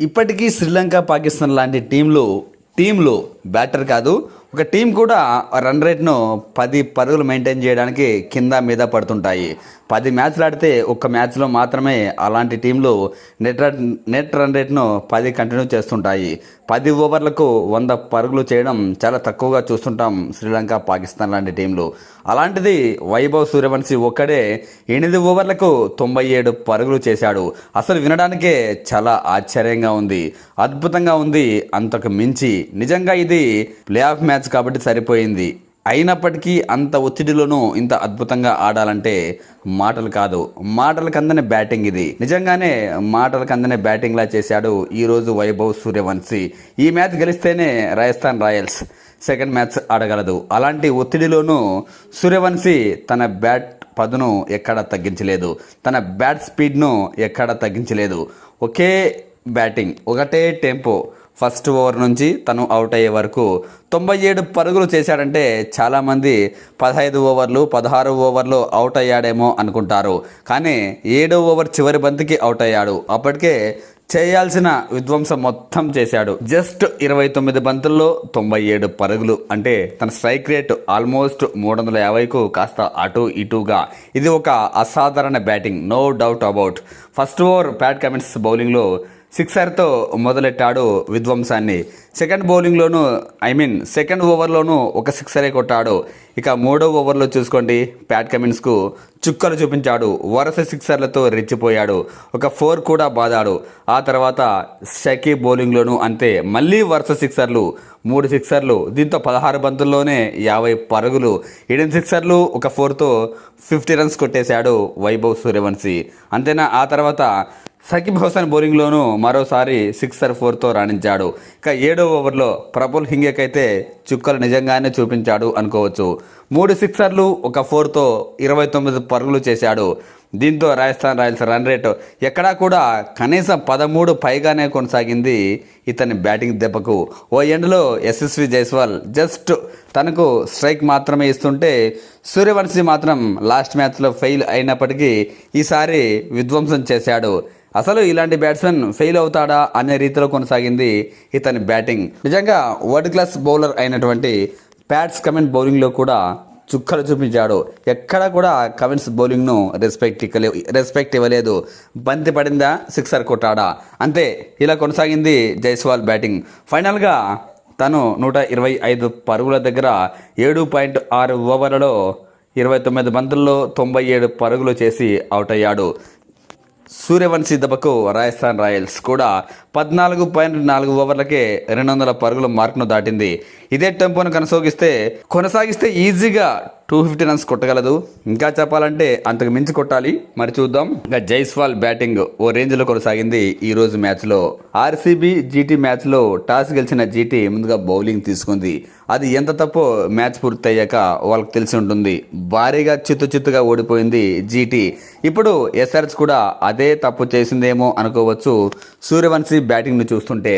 ఇప్పటికీ శ్రీలంక పాకిస్తాన్ లాంటి టీంలు బ్యాటర్ కాదు, ఒక టీం కూడా రన్ రేట్ను 10 పరుగులు మెయింటైన్ చేయడానికి కింద మీద పడుతుంటాయి. 10 మ్యాచ్లు ఆడితే ఒక్క మ్యాచ్లో మాత్రమే అలాంటి టీంలు నెట్ రన్ రేట్ను 10 కంటిన్యూ చేస్తుంటాయి. 10 ఓవర్లకు 100 పరుగులు చేయడం చాలా తక్కువగా చూస్తుంటాం శ్రీలంక పాకిస్తాన్ లాంటి టీంలు. అలాంటిది వైభవ్ సూర్యవంశీ ఒక్కడే 8 ఓవర్లకు 97 పరుగులు చేశాడు. అసలు వినడానికే చాలా ఆశ్చర్యంగా ఉంది, అద్భుతంగా ఉంది. అంతకు మించి నిజంగా ఇది ప్లే ఆఫ్ మ్యాచ్ కాబట్టి సరిపోయింది. అయినప్పటికీ అంత ఒత్తిడిలోనూ ఇంత అద్భుతంగా ఆడాలంటే మాటలు కాదు, మాటలకు అందని బ్యాటింగ్ ఇది. నిజంగానే మాటలకు అందని బ్యాటింగ్ లా చేశాడు ఈరోజు వైభవ్ సూర్యవంశీ. ఈ మ్యాచ్ గెలిస్తేనే రాజస్థాన్ రాయల్స్ సెకండ్ మ్యాచ్ ఆడగలదు. అలాంటి ఒత్తిడిలోనూ సూర్యవంశీ తన బ్యాట్ పదును ఎక్కడా తగ్గించలేదు, తన బ్యాట్ స్పీడ్ను ఎక్కడా తగ్గించలేదు. ఒకే బ్యాటింగ్, ఒకటే టెంపో. ఫస్ట్ ఓవర్ నుంచి తను అవుట్ అయ్యే వరకు 97 పరుగులు చేశాడంటే చాలామంది 15 ఓవర్లు 16 ఓవర్లు అవుట్ అయ్యాడేమో అనుకుంటారు. కానీ 7వ ఓవర్ చివరి బంతికి అవుట్ అయ్యాడు. అప్పటికే చేయాల్సిన విధ్వంసం మొత్తం చేశాడు. జస్ట్ 29 బంతుల్లో 97 పరుగులు అంటే తన స్ట్రైక్ రేట్ ఆల్మోస్ట్ 350కు కాస్త అటు ఇటుగా. ఇది ఒక అసాధారణ batting, no doubt about. First over Pat Cummins బౌలింగ్లో సిక్సర్తో మొదలెట్టాడు విధ్వంసాన్ని. సెకండ్ ఓవర్లోనూ ఒక సిక్సరే కొట్టాడు. ఇక 3వ ఓవర్లో చూసుకోండి, ప్యాట్ కమిన్స్కు చుక్కలు చూపించాడు. వరుస సిక్సర్లతో రెచ్చిపోయాడు. ఒక 4 కూడా బాదాడు. ఆ తర్వాత షకీబ్ బౌలింగ్లోనూ అంతే, మళ్ళీ వరుస సిక్సర్లు, 3 సిక్సర్లు. దీంతో 16 బంతుల్లోనే 50 పరుగులు, 8 సిక్సర్లు, ఒక 4తో 50 రన్స్ కొట్టేశాడు వైభవ్ సూర్యవంశీ. అంతేనా? ఆ తర్వాత సకిబ్ హసన్ బౌలింగ్లోనూ మరోసారి 6-4తో రాణించాడు. ఇక 7వ ఓవర్లో ప్రబుల్ హింగేక్ అయితే చుక్కలు నిజంగానే చూపించాడు అనుకోవచ్చు. 3 సిక్సర్లు, ఒక 4తో 29 పరుగులు చేశాడు. దీంతో రాజస్థాన్ రాయల్స్ రన్ రేట్ ఎక్కడా కూడా కనీసం 13 పైగానే కొనసాగింది ఇతని బ్యాటింగ్ దెబ్బకు. ఓ ఎండ్లో యశస్వి జైస్వాల్ జస్ట్ తనకు స్ట్రైక్ మాత్రమే ఇస్తుంటే సూర్యవంశీ మాత్రం లాస్ట్ మ్యాచ్లో ఫెయిల్ అయినప్పటికీ ఈసారి విధ్వంసం చేశాడు. అసలు ఇలాంటి బ్యాట్స్మెన్ ఫెయిల్ అవుతాడా అనే రీతిలో కొనసాగింది ఇతని బ్యాటింగ్. నిజంగా వరల్డ్ క్లాస్ బౌలర్ అయినటువంటి ప్యాట్స్ కమిన్స్ బౌలింగ్లో కూడా చుక్కలు చూపించాడు. ఎక్కడ కూడా కమిన్స్ బౌలింగ్ను రెస్పెక్ట్ ఇవ్వలేదు. బంతి పడిందా, సిక్సర్ కొట్టాడా, అంతే. ఇలా కొనసాగింది జైస్వాల్ బ్యాటింగ్. ఫైనల్గా తను 125 పరుగుల దగ్గర 7.6 ఓవర్లలో 29 బంతుల్లో 97 పరుగులు చేసి అవుట్ అయ్యాడు. సూర్యవంశీ దెబ్బకు రాజస్థాన్ రాయల్స్ కూడా 14.4 ఓవర్లకే 200 పరుగుల మార్కును దాటింది. ఇదే టెంపోను కొనసాగిస్తే ఈజీగా 250 రన్స్ కొట్టగలదు. ఇంకా చెప్పాలంటే అంతకు మించి కొట్టాలి. మరి చూద్దాం. ఇంకా జైస్వాల్ బ్యాటింగ్ ఓ రేంజ్లో కొనసాగింది ఈ రోజు మ్యాచ్లో. ఆర్సీబీ జీటీ మ్యాచ్లో టాస్ గెలిచిన జీటీ ముందుగా బౌలింగ్ తీసుకుంది. అది ఎంత తప్పో మ్యాచ్ పూర్తయ్యాక వాళ్ళకి తెలిసి ఉంటుంది. భారీగా చిత్తుగా ఓడిపోయింది జీటీ. ఇప్పుడు ఎస్ఆర్హెచ్ కూడా అదే తప్పు చేసిందేమో అనుకోవచ్చు సూర్యవంశీ బ్యాటింగ్ను చూస్తుంటే.